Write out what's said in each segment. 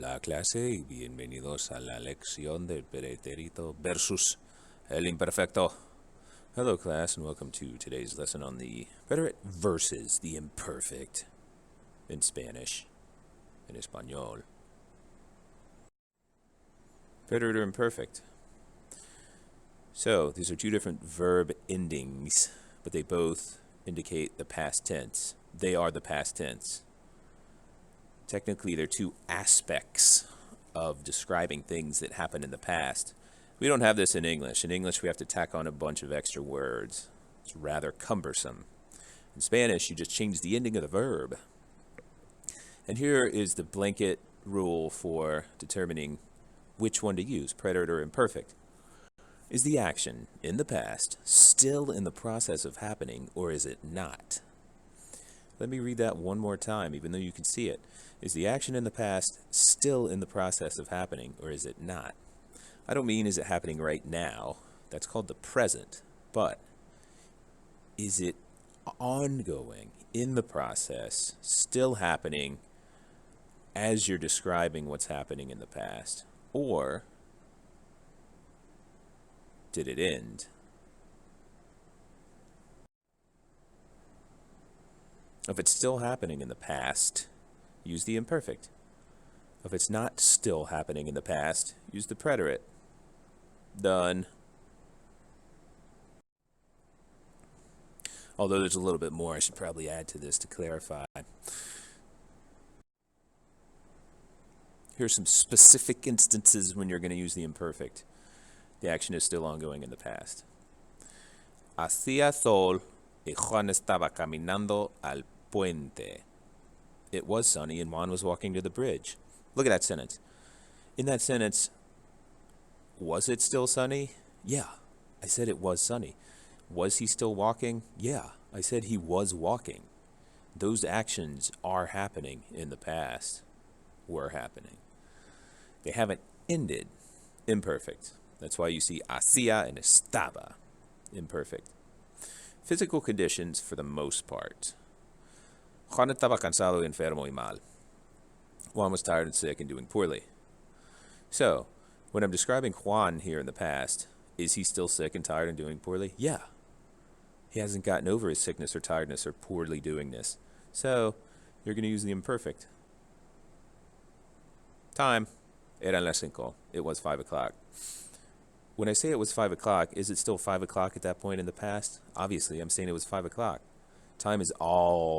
Hola clase y bienvenidos a la lección del pretérito versus el imperfecto. Hello class and welcome to today's lesson on the preterite versus the imperfect in Spanish, in español. Preterite or imperfect. So these are two different verb endings, but they both indicate the past tense. They are the past tense. Technically, they're two aspects of describing things that happened in the past. We don't have this in English. In English, we have to tack on a bunch of extra words. It's rather cumbersome. In Spanish, you just change the ending of the verb. And here is the blanket rule for determining which one to use, preterite or imperfect. Is the action in the past still in the process of happening, or is it not? Let me read that one more time, even though you can see it. Is the action in the past still in the process of happening, or is it not? I don't mean is it happening right now. That's called the present. But is it ongoing, in the process, still happening as you're describing what's happening in the past? Or did it end? If it's still happening in the past, use the imperfect. If it's not still happening in the past, use the preterite. Done. Although there's a little bit more I should probably add to this to clarify. Here's some specific instances when you're going to use the imperfect. The action is still ongoing in the past. Hacía sol y Juan estaba caminando al puente. It was sunny and Juan was walking to the bridge. Look at that sentence. In that sentence, was it still sunny? Yeah, I said it was sunny. Was he still walking? Yeah, I said he was walking. Those actions are happening in the past. Were happening. They haven't ended. Imperfect. That's why you see hacía and estaba. Imperfect. Physical conditions for the most part. Juan estaba cansado, enfermo y mal. Juan was tired and sick and doing poorly. So, when I'm describing Juan here in the past, is he still sick and tired and doing poorly? Yeah. He hasn't gotten over his sickness or tiredness or poorly doing this. So, you're going to use the imperfect. Time. Eran las 5. It was 5 o'clock. When I say it was 5 o'clock, is it still 5 o'clock at that point in the past? Obviously, I'm saying it was 5 o'clock. Time is always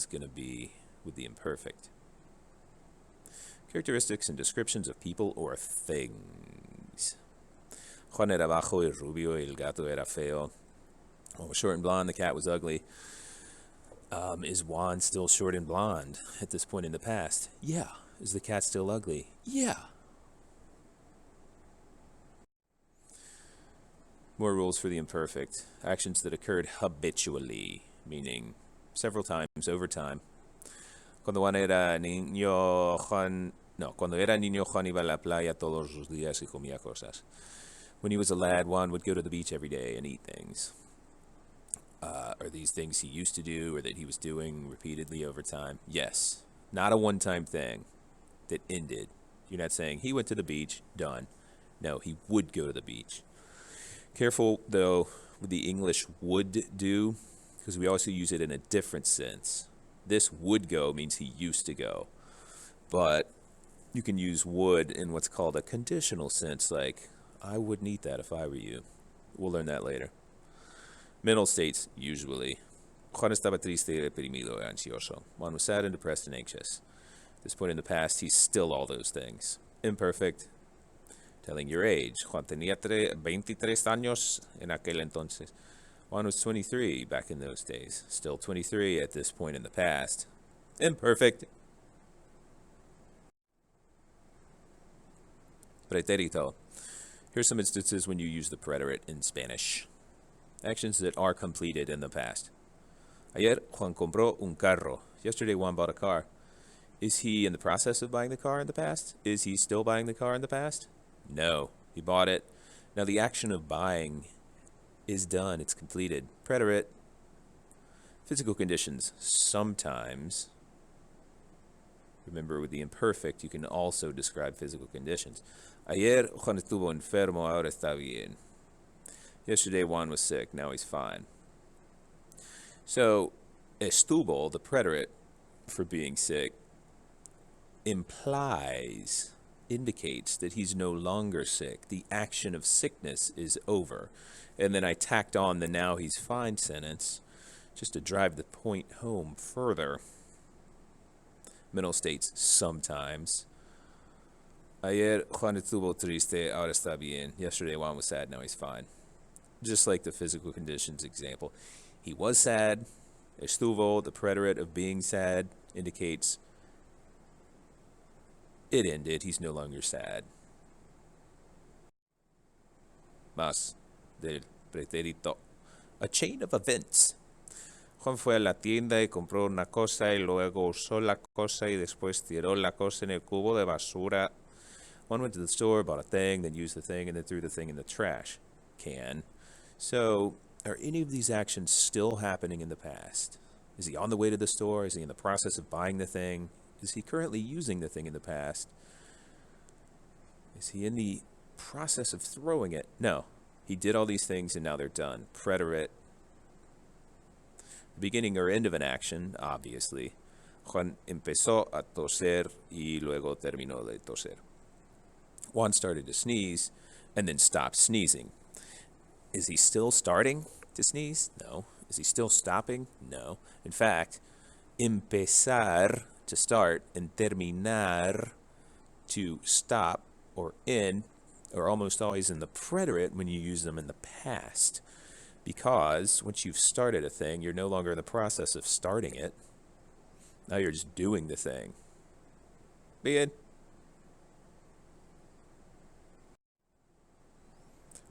going to be with the imperfect. Characteristics and descriptions of people or things. Juan era bajo y rubio y el gato era feo. Juan was short and blonde, the cat was ugly. Is Juan still short and blonde at this point in the past? Yeah. Is the cat still ugly? Yeah. More rules for the imperfect. Actions that occurred habitually, meaning several times over time. Cuando era niño, Juan iba a la playa todos los días y comía cosas. When he was a lad, Juan would go to the beach every day and eat things. Are these things he used to do or that he was doing repeatedly over time? Yes. Not a one-time thing that ended. You're not saying he went to the beach, done. No, he would go to the beach. Careful, though, with the English would do, because we also use it in a different sense. This would go means he used to go. But you can use would in what's called a conditional sense, like, I wouldn't eat that if I were you. We'll learn that later. Mental states, usually. Juan estaba triste, deprimido, ansioso. Juan was sad and depressed and anxious. At this point in the past, he's still all those things. Imperfect. Telling your age. Juan tenía 23 años en aquel entonces. Juan was 23 back in those days. Still 23 at this point in the past. Imperfect. Pretérito. Here's some instances when you use the preterite in Spanish. Actions that are completed in the past. Ayer Juan compró un carro. Yesterday Juan bought a car. Is he in the process of buying the car in the past? Is he still buying the car in the past? No, he bought it. Now the action of buying is done. It's completed. Preterite. Physical conditions. Sometimes Remember, with the imperfect, you can also describe physical conditions. Ayer Juan estuvo enfermo, ahora está bien. Yesterday Juan was sick, now he's fine. So, estuvo, the preterite for being sick, indicates that he's no longer sick. The action of sickness is over. And then I tacked on the now he's fine sentence just to drive the point home further. Mental states sometimes. Ayer Juan estuvo triste, ahora está bien. Yesterday Juan was sad, now he's fine. Just like the physical conditions example. He was sad. Estuvo, the preterite of being sad, indicates it ended. He's no longer sad. Más del pretérito. A chain of events. Juan fue a la tienda y compró una cosa y luego usó la cosa y después tiró la cosa en el cubo de basura. Juan went to the store, bought a thing, then used the thing, and then threw the thing in the trash can. So, are any of these actions still happening in the past? Is he on the way to the store? Is he in the process of buying the thing? Is he currently using the thing in the past? Is he in the process of throwing it? No. He did all these things and now they're done. Preterite. The beginning or end of an action, obviously. Juan empezó a toser y luego terminó de toser. Juan started to sneeze and then stopped sneezing. Is he still starting to sneeze? No. Is he still stopping? No. In fact, empezar, to start, and terminar, to stop or end, are almost always in the preterite when you use them in the past. Because once you've started a thing, you're no longer in the process of starting it. Now you're just doing the thing. Bien.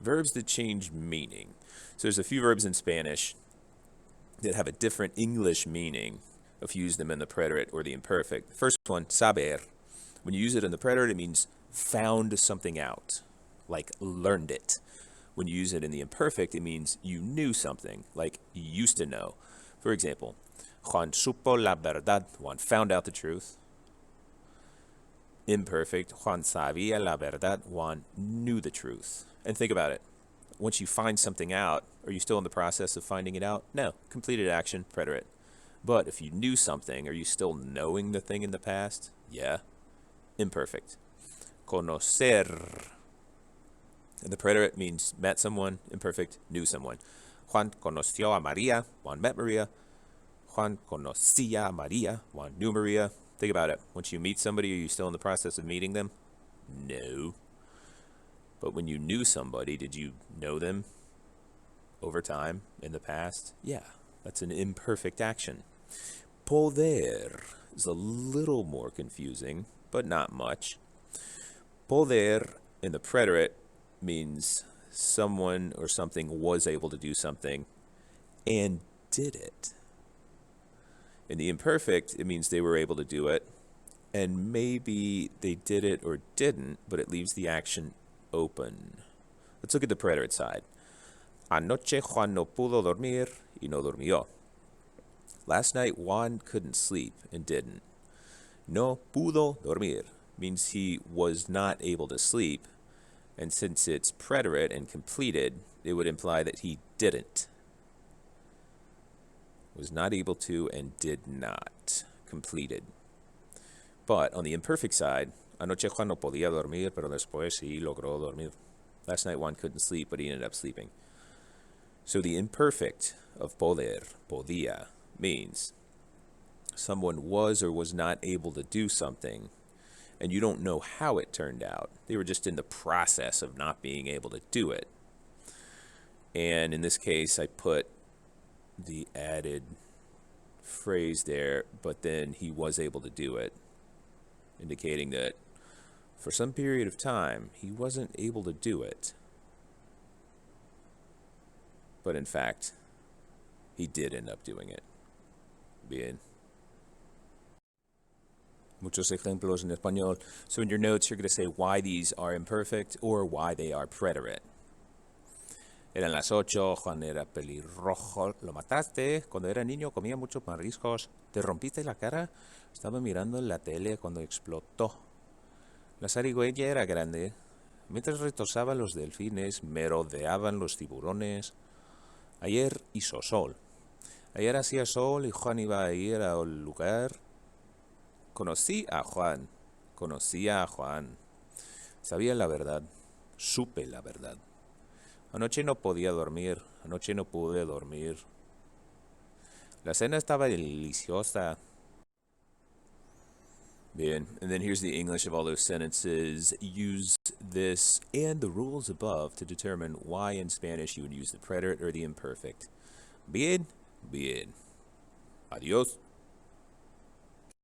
Verbs that change meaning. So there's a few verbs in Spanish that have a different English meaning if you use them in the preterite or the imperfect. The first one, saber. When you use it in the preterite, it means found something out, like learned it. When you use it in the imperfect, it means you knew something, like you used to know. For example, Juan supo la verdad. Juan found out the truth. Imperfect, Juan sabía la verdad. Juan knew the truth. And think about it. Once you find something out, are you still in the process of finding it out? No. Completed action, preterite. But if you knew something, are you still knowing the thing in the past? Yeah. Imperfect. Conocer. And the preterite means met someone. Imperfect, knew someone. Juan conoció a María. Juan met Maria. Juan conocía a María. Juan knew Maria. Think about it. Once you meet somebody, are you still in the process of meeting them? No. But when you knew somebody, did you know them over time in the past? Yeah, that's an imperfect action. Poder is a little more confusing, but not much. Poder in the preterite means someone or something was able to do something and did it. In the imperfect, it means they were able to do it, and maybe they did it or didn't, but it leaves the action open. Let's look at the preterite side. Anoche Juan no pudo dormir y no durmió. Last night Juan couldn't sleep and didn't. No pudo dormir means he was not able to sleep, and since it's preterite and completed, it would imply that he didn't. Was not able to and did not. Completed. But on the imperfect side, anoche Juan no podía dormir, pero después sí logró dormir. Last night Juan couldn't sleep, but he ended up sleeping. So the imperfect of poder, podía, means someone was or was not able to do something, and you don't know how it turned out. They were just in the process of not being able to do it. And in this case, I put the added phrase there, but then he was able to do it, indicating that for some period of time, he wasn't able to do it. But in fact, he did end up doing it. Bien. Muchos ejemplos en español. So in your notes, you're going to say why these are imperfect or why they are preterite. Eran las 8, Juan era pelirrojo. ¿Lo mataste? Cuando era niño comía muchos mariscos. ¿Te rompiste la cara? Estaba mirando en la tele cuando explotó. La zarigüeya era grande. Mientras retozaban los delfines, merodeaban los tiburones. Ayer hizo sol. Ayer hacía sol y Juan iba a ir al lugar. Conocí a Juan. Conocía a Juan. Sabía la verdad. Supe la verdad. Anoche no podía dormir. Anoche no pude dormir. La cena estaba deliciosa. Bien, and then here's the English of all those sentences. Use this and the rules above to determine why in Spanish you would use the preterite or the imperfect. Bien, bien. Adiós.